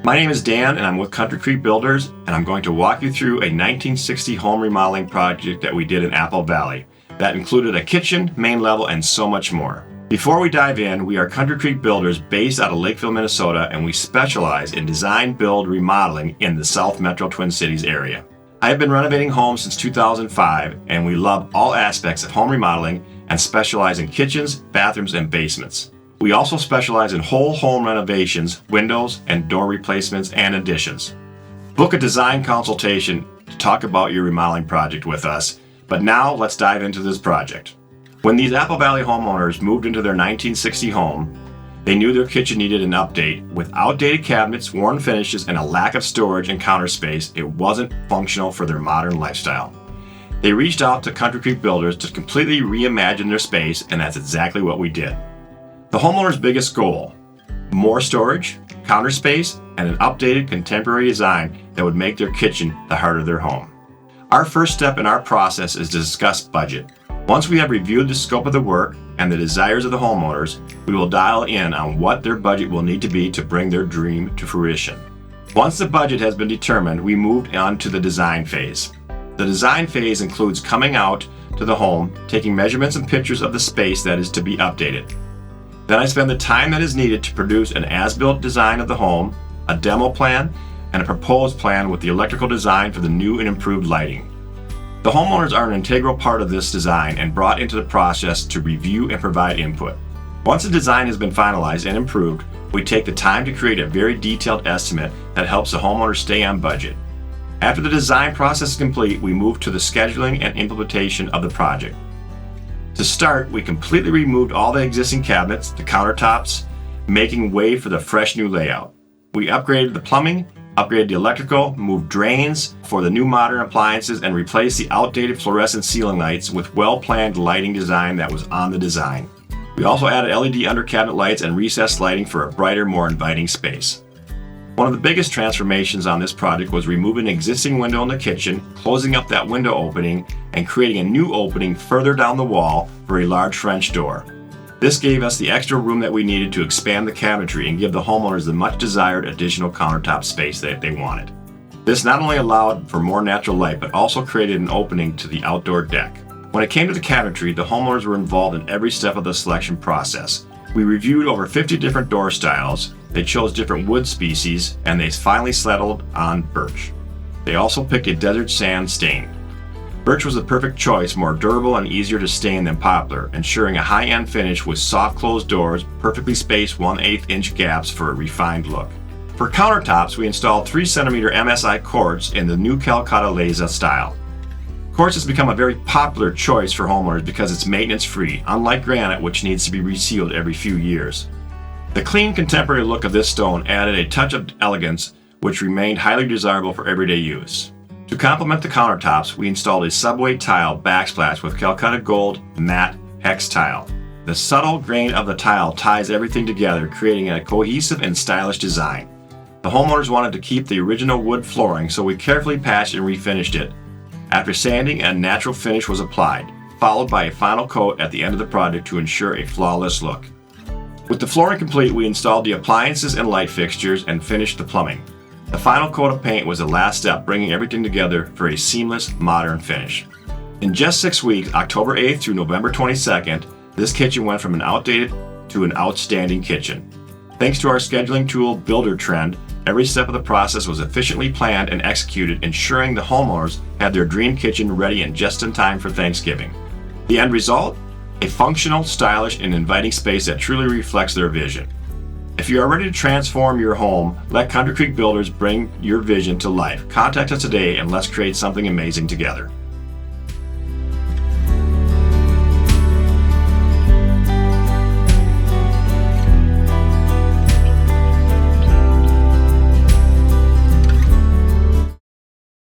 My name is Dan and I'm with Country Creek Builders, and I'm going to walk you through a 1960 home remodeling project that we did in Apple Valley that included a kitchen, main level, and so much more. Before we dive in, we are Country Creek Builders based out of Lakeville, Minnesota, and we specialize in design, build, remodeling in the South Metro Twin Cities area. I have been renovating homes since 2005, and we love all aspects of home remodeling and specialize in kitchens, bathrooms, and basements. We also specialize in whole home renovations, windows and door replacements, and additions. Book a design consultation to talk about your remodeling project with us, but now let's dive into this project. When these Apple Valley homeowners moved into their 1960 home, they knew their kitchen needed an update. With outdated cabinets, worn finishes, and a lack of storage and counter space, it wasn't functional for their modern lifestyle. They reached out to Country Creek Builders to completely reimagine their space, and that's exactly what we did. The homeowner's biggest goal: more storage, counter space, and an updated contemporary design that would make their kitchen the heart of their home. Our first step in our process is to discuss budget. Once we have reviewed the scope of the work and the desires of the homeowners, we will dial in on what their budget will need to be to bring their dream to fruition. Once the budget has been determined, we moved on to the design phase. The design phase includes coming out to the home, taking measurements and pictures of the space that is to be updated. Then I spend the time that is needed to produce an as-built design of the home, a demo plan, and a proposed plan with the electrical design for the new and improved lighting. The homeowners are an integral part of this design and brought into the process to review and provide input. Once the design has been finalized and improved, we take the time to create a very detailed estimate that helps the homeowner stay on budget. After the design process is complete, we move to the scheduling and implementation of the project. To start, we completely removed all the existing cabinets, the countertops, making way for the fresh new layout. We upgraded the plumbing, upgraded the electrical, moved drains for the new modern appliances, and replaced the outdated fluorescent ceiling lights with well-planned lighting design that was on the design. We also added LED under cabinet lights and recessed lighting for a brighter, more inviting space. One of the biggest transformations on this project was removing an existing window in the kitchen, closing up that window opening, and creating a new opening further down the wall for a large French door. This gave us the extra room that we needed to expand the cabinetry and give the homeowners the much desired additional countertop space that they wanted. This not only allowed for more natural light, but also created an opening to the outdoor deck. When it came to the cabinetry, the homeowners were involved in every step of the selection process. We reviewed over 50 different door styles. They chose different wood species, and they finally settled on birch. They also picked a desert sand stain. Birch was the perfect choice, more durable and easier to stain than poplar, ensuring a high-end finish with soft closed doors, perfectly spaced 1/8 inch gaps for a refined look. For countertops, we installed 3 cm MSI quartz in the new Calcutta Leza style. Quartz has become a very popular choice for homeowners because it's maintenance-free, unlike granite, which needs to be resealed every few years. The clean, contemporary look of this stone added a touch of elegance, which remained highly desirable for everyday use. To complement the countertops, we installed a subway tile backsplash with Calcutta Gold matte hex tile. The subtle grain of the tile ties everything together, creating a cohesive and stylish design. The homeowners wanted to keep the original wood flooring, so we carefully patched and refinished it. After sanding, a natural finish was applied, followed by a final coat at the end of the project to ensure a flawless look. With the flooring complete, we installed the appliances and light fixtures and finished the plumbing. The final coat of paint was the last step, bringing everything together for a seamless, modern finish. In just 6 weeks, October 8th through November 22nd, this kitchen went from an outdated to an outstanding kitchen. Thanks to our scheduling tool, Builder Trend, every step of the process was efficiently planned and executed, ensuring the homeowners had their dream kitchen ready and just in time for Thanksgiving. The end result? A functional, stylish, and inviting space that truly reflects their vision. If you are ready to transform your home, let Country Creek Builders bring your vision to life. Contact us today and let's create something amazing together.